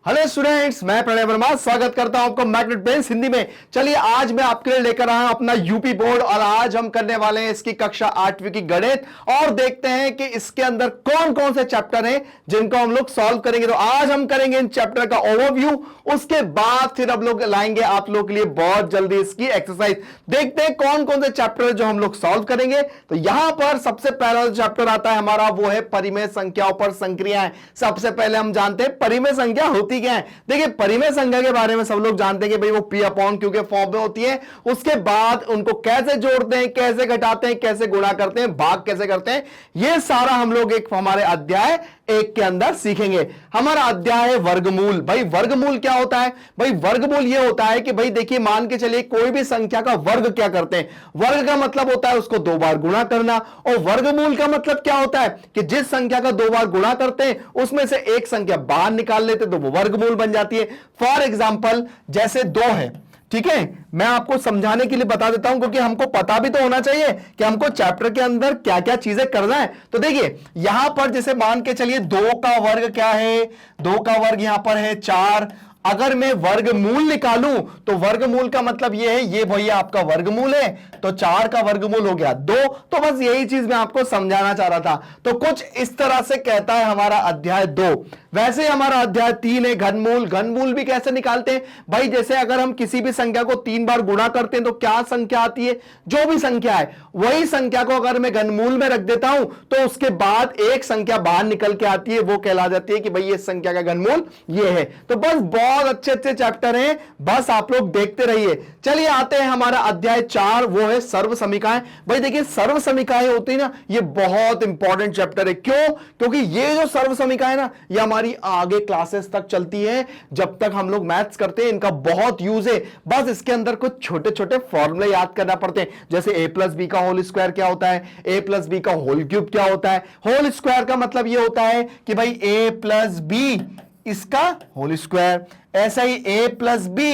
Hello students, मैं प्रणय वर्मा स्वागत करता हूं आपको मैग्नेट बेंस हिंदी में। चलिए आज मैं आपके लिए लेकर आया हूं अपना यूपी बोर्ड और आज हम करने वाले हैं इसकी कक्षा 8वीं की गणित और देखते हैं कि इसके अंदर कौन कौन से चैप्टर हैं जिनको हम लोग सॉल्व करेंगे। तो आज हम करेंगे इन चैप्टर का ओवरव्यू, उसके बाद फिर हम लोग लाएंगे आप लोग के लिए बहुत जल्दी इसकी एक्सरसाइज। देखते हैं कौन कौन से चैप्टर जो हम लोग सॉल्व करेंगे। तो यहां पर सबसे पहला जो चैप्टर आता है हमारा वो है परिमेय संख्याओं पर संक्रियाएं। सबसे पहले हम जानते हैं परिमेय संख्या होती क्या है। देखिए परिमेय संख्या के बारे में सब लोग जानते हैं कि भाई वो पी अपॉन क्यू के फॉर्म में होती है। उसके बाद उनको कैसे जोड़ते हैं, कैसे घटाते हैं, कैसे गुणा करते हैं, भाग कैसे करते हैं, ये सारा हम लोग एक हमारे अध्याय 1 के अंदर सीखेंगे। हमारा अध्याय है वर्गमूल। भाई वर्गमूल क्या होता है? भाई वर्गमूल ये होता है कि भाई देखिए मान के चलिए कोई भी संख्या का वर्ग क्या करते हैं। वर्ग का मतलब होता है उसको 2 बार गुणा करना और वर्गमूल का मतलब क्या होता है कि जिस संख्या का 2 बार गुणा करते हैं उसमें से एक संख्या बाहर निकाल लेते तो वो वर्गमूल बन जाती है। फॉर एग्जाम्पल जैसे 2 है, ठीक है, मैं आपको समझाने के लिए बता देता हूं क्योंकि हमको पता भी तो होना चाहिए कि हमको चैप्टर के अंदर क्या क्या चीजें करना है। तो देखिए यहां पर जैसे मान के चलिए 2 का वर्ग क्या है, 2 का वर्ग यहां पर है 4। अगर मैं वर्गमूल निकालूं तो वर्गमूल का मतलब ये है, ये भैया आपका वर्गमूल है तो 4 का वर्गमूल हो गया 2। तो बस यही चीज मैं आपको समझाना चाह रहा था। तो कुछ इस तरह से कहता है हमारा अध्याय 2। वैसे हमारा अध्याय 3 है घनमूल। घनमूल भी कैसे निकालते हैं भाई, जैसे अगर हम किसी भी संख्या को 3 बार गुणा करते हैं तो क्या संख्या आती है, जो भी संख्या है वही संख्या को अगर मैं घनमूल में रख देता हूं तो उसके बाद एक संख्या बाहर निकल के आती है, वो कहला जाती है कि भाई ये संख्या का घनमूल ये है। तो बस बहुत अच्छे अच्छे चैप्टर हैं, बस आप लोग देखते रहिए। चलिए आते हैं हमारा अध्याय 4, वो है सर्व समीकरण। भाई देखिए सर्व समीकरण होती है ना, ये बहुत इंपॉर्टेंट चैप्टर है। क्यों? क्योंकि ये जो सर्व समीकरण है ना, ये हमारी आगे क्लासेस तक चलती है। जब तक हम लोग मैथ्स करते हैं इनका बहुत यूज है। बस इसके अंदर कुछ छोटे छोटे फॉर्मूले याद करना पड़ते हैं, जैसे ए प्लस बी का होल स्क्वायर क्या होता है, ए प्लस बी का होल क्यूब क्या होता है। होल स्क्वायर का मतलब ये होता है कि भाई ए प्लस बी इसका होल स्क्वायर, ऐसा ही ए प्लस बी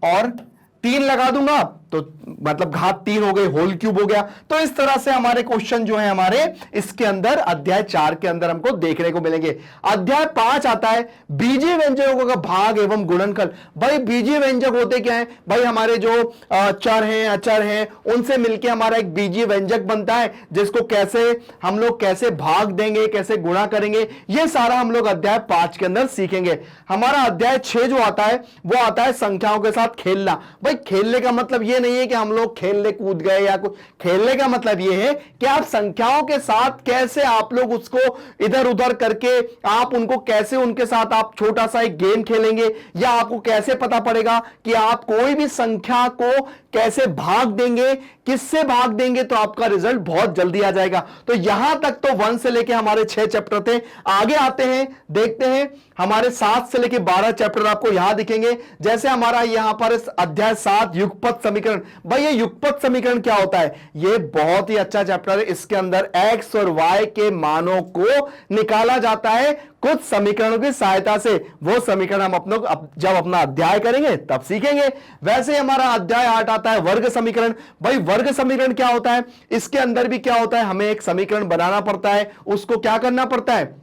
और 3 लगा दूंगा तो मतलब घात 3 हो गई, होल क्यूब हो गया। तो इस तरह से हमारे क्वेश्चन जो है हमारे इसके अंदर अध्याय 4 के अंदर हमको देखने को मिलेंगे। अध्याय 5 आता है बीजीय व्यंजकों का भाग एवं गुणनफल। भाई बीजीय व्यंजक होते क्या है भाई, हमारे जो चर हैं अचर हैं उनसे मिलकर हमारा एक बीजीय व्यंजक बनता है, जिसको कैसे हम लोग कैसे भाग देंगे, कैसे गुणा करेंगे, ये सारा हम लोग अध्याय 5 के अंदर सीखेंगे। हमारा अध्याय 6 जो आता है वो आता है संख्याओं के साथ खेलना। भाई खेलने का मतलब ये नहीं है कि हम लोग खेलने कूद गए या कुछ, खेलने का मतलब ये है कि आप संख्याओं के साथ कैसे आप लोग उसको इधर उधर करके आप उनको कैसे उनके साथ आप छोटा सा एक गेम खेलेंगे, या आपको कैसे पता पड़ेगा कि आप कोई भी संख्या को कैसे भाग देंगे, किससे भाग देंगे, तो आपका रिजल्ट बहुत जल्दी आ जाएगा। तो यहां तक तो 1 से लेके हमारे 6 चैप्टर थे। आगे आते हैं, देखते हैं हमारे 7 से लेके 12 चैप्टर आपको यहां दिखेंगे। जैसे हमारा यहां पर अध्याय 7 युगपत समीकरण। भाई ये युगपत समीकरण क्या होता है? ये बहुत ही अच्छा चैप्टर है। इसके अंदर x और y के मानों को निकाला जाता है कुछ समीकरणों की सहायता से। वो समीकरण हम जब अपना अध्याय करेंगे तब सीखेंगे। वैसे हमारा अध्याय 8 आता है वर्ग समीकरण। भाई वर्ग समीकरण क्या होता है? इसके अंदर भी क्या होता है, हमें एक समीकरण बनाना पड़ता है, उसको क्या करना पड़ता है,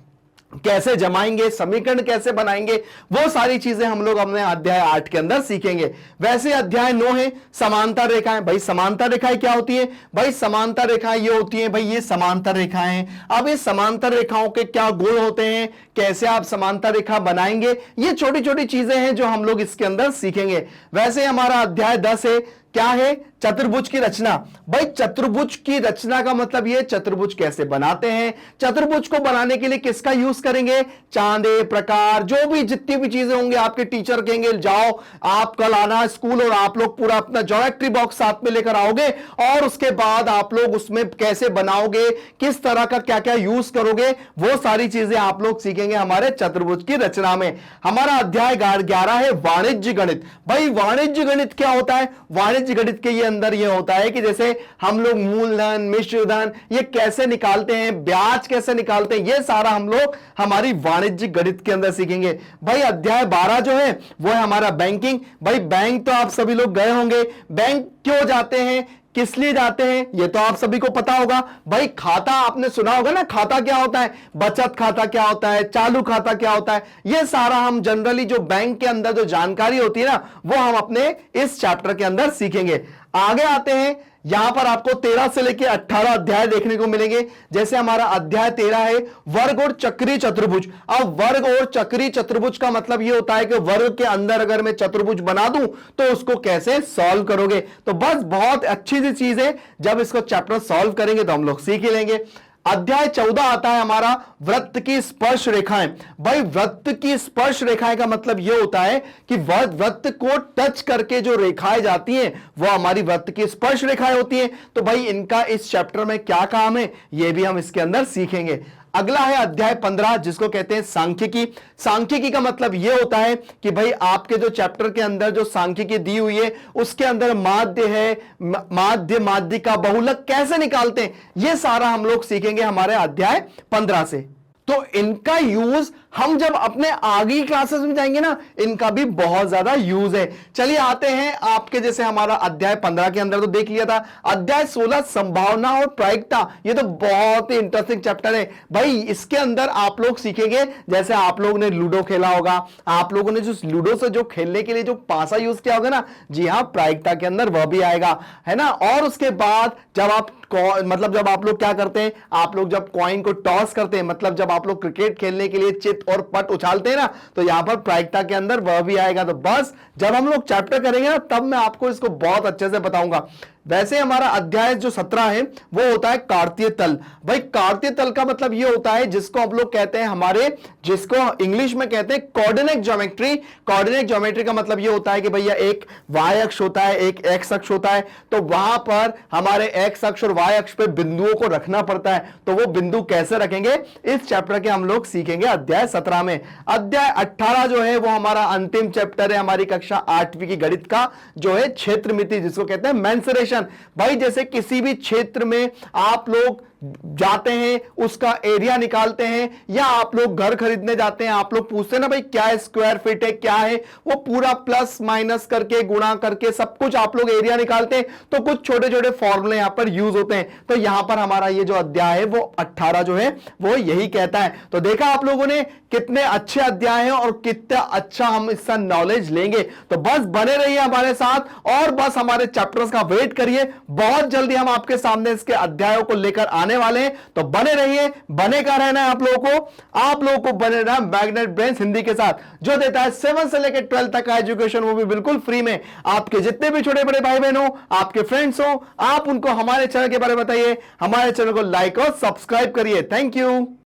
कैसे जमाएंगे, समीकरण कैसे बनाएंगे, वो सारी चीजें हम लोग अपने अध्याय 8 के अंदर सीखेंगे। वैसे अध्याय 9 है समांतर रेखाएं। भाई समांतर रेखाएं क्या होती है? भाई समांतर रेखाएं ये होती हैं, भाई ये समांतर रेखाएं हैं। अब ये समांतर रेखाओं के क्या गुण होते हैं, कैसे आप समांतर रेखा बनाएंगे, ये छोटी छोटी चीजें हैं जो हम लोग इसके अंदर सीखेंगे। वैसे हमारा अध्याय 10 है, क्या है, चतुर्भुज की रचना। भाई चतुर्भुज की रचना का मतलब ये चतुर्भुज कैसे बनाते हैं, चतुर्भुज को बनाने के लिए किसका यूज करेंगे, चांदे प्रकार, जो भी जितनी भी चीजें होंगे आपके टीचर कहेंगे जाओ आप कल आना स्कूल और आप लोग पूरा अपना ज्योमेट्री बॉक्स साथ में लेकर आओगे और उसके बाद आप लोग उसमें कैसे बनाओगे, किस तरह का क्या क्या यूज करोगे, वो सारी चीजें आप लोग सीखेंगे हमारे चतुर्भुज की रचना में। हमारा अध्याय 11 है वाणिज्य गणित। भाई वाणिज्य गणित क्या होता है? वाणिज्य गणित के ये अंदर ये होता है कि जैसे हम लोग मूलधन, मिश्र धन ये कैसे निकालते हैं, ब्याज कैसे निकालते हैं, ये सारा हम लोग हमारी वाणिज्य गणित के अंदर सीखेंगे। भाई अध्याय 12 जो है वो है हमारा बैंकिंग। भाई बैंक तो आप सभी लोग गए होंगे, बैंक क्यों जाते हैं, किस लिए जाते हैं ये तो आप सभी को पता होगा भाई। खाता आपने सुना होगा ना, खाता क्या होता है, बचत खाता क्या होता है, चालू खाता क्या होता है, ये सारा हम जनरली जो बैंक के अंदर जो जानकारी होती है ना, वो हम अपने इस चैप्टर के अंदर सीखेंगे। आगे आते हैं, यहां पर आपको 13 से लेकर 18 अध्याय देखने को मिलेंगे। जैसे हमारा अध्याय 13 है वर्ग और चक्रीय चतुर्भुज। अब वर्ग और चक्रीय चतुर्भुज का मतलब यह होता है कि वर्ग के अंदर अगर मैं चतुर्भुज बना दूं तो उसको कैसे सॉल्व करोगे। तो बस बहुत अच्छी सी चीज है, जब इसको चैप्टर सॉल्व करेंगे तो हम लोग सीख ही लेंगे। अध्याय 14 आता है हमारा वृत्त की स्पर्श रेखाएं। भाई वृत्त की स्पर्श रेखाएं का मतलब यह होता है कि वृत्त को टच करके जो रेखाएं जाती हैं वो हमारी वृत्त की स्पर्श रेखाएं होती हैं। तो भाई इनका इस चैप्टर में क्या काम है यह भी हम इसके अंदर सीखेंगे। अगला है अध्याय 15 जिसको कहते हैं सांख्यिकी। सांख्यिकी का मतलब यह होता है कि भाई आपके जो चैप्टर के अंदर जो सांख्यिकी दी हुई है उसके अंदर माध्य है, माध्य का बहुलक कैसे निकालते हैं, यह सारा हम लोग सीखेंगे हमारे अध्याय 15 से। तो इनका यूज हम जब अपने आगे क्लासेस में जाएंगे ना, इनका भी बहुत ज्यादा यूज है। चलिए आते हैं आपके, जैसे हमारा अध्याय 15 के अंदर तो देख लिया था। अध्याय 16 संभावना और प्रायिकता, ये तो बहुत ही इंटरेस्टिंग चैप्टर है भाई। इसके अंदर आप लोग सीखेंगे, जैसे आप लोग ने लूडो खेला होगा, आप लोगों ने जो लूडो से जो खेलने के लिए जो पासा यूज किया होगा ना, जी हाँ, प्रायिकता के अंदर वह भी आएगा, है ना। और उसके बाद जब आप जब आप लोग क्या करते हैं, आप लोग जब कॉइन को टॉस करते हैं, मतलब जब आप लोग क्रिकेट खेलने के लिए चित और पट उछालते हैं ना, तो यहां पर प्रायिकता के अंदर वह भी आएगा। तो बस जब हम लोग चैप्टर करेंगे ना, तब मैं आपको इसको बहुत अच्छे से बताऊंगा। वैसे हमारा अध्याय जो 17 है वो होता है कार्तीय तल। भाई कार्तीय तल का मतलब ये होता है जिसको हम लोग कहते हैं जिसको इंग्लिश में कहते हैं कोऑर्डिनेट ज्योमेट्री। कोऑर्डिनेट ज्योमेट्री का मतलब ये होता है कि भैया एक वाई अक्ष होता है, एक एक्स अक्ष होता है, तो वहां पर हमारे एक्स अक्ष और वाई अक्ष पे बिंदुओं को रखना पड़ता है। तो वो बिंदु कैसे रखेंगे इस चैप्टर के हम लोग सीखेंगे अध्याय 17 में। अध्याय 18 जो है वो हमारा अंतिम चैप्टर है हमारी कक्षा 8वीं की गणित का, जो है क्षेत्रमिति, जिसको कहते हैं मेंसुरेशन। भाई जैसे किसी भी क्षेत्र में आप लोग जाते हैं, उसका एरिया निकालते हैं, या आप लोग घर खरीदने जाते हैं, आप लोग पूछते हैं ना भाई क्या स्क्वायर फीट है, क्या है, वो पूरा प्लस माइनस करके गुणा करके सब कुछ आप लोग एरिया निकालते हैं। तो कुछ छोटे छोटे फॉर्मूले यहां पर यूज होते हैं। तो यहां पर हमारा ये जो अध्याय है वो 18 जो है वो यही कहता है। तो देखा आप लोगों ने कितने अच्छे अध्याय हैं और कितना अच्छा हम इसका नॉलेज लेंगे। तो बस बने रहिए हमारे साथ और बस हमारे चैप्टर्स का वेट करिए। बहुत जल्दी हम आपके सामने इसके अध्यायों को लेकर आने वाले हैं। तो बने रहिए, बने का रहना है आप लोगों को बने रहना मैग्नेट ब्रेन्स हिंदी के साथ, जो देता है 7 से लेकर 12 तक का एजुकेशन, वो भी बिल्कुल फ्री में। आपके जितने भी छोटे बड़े भाई बहन हो, आपके फ्रेंड्स हो, आप उनको हमारे चैनल के बारे में बताइए, हमारे चैनल को लाइक और सब्सक्राइब करिए। Thank you.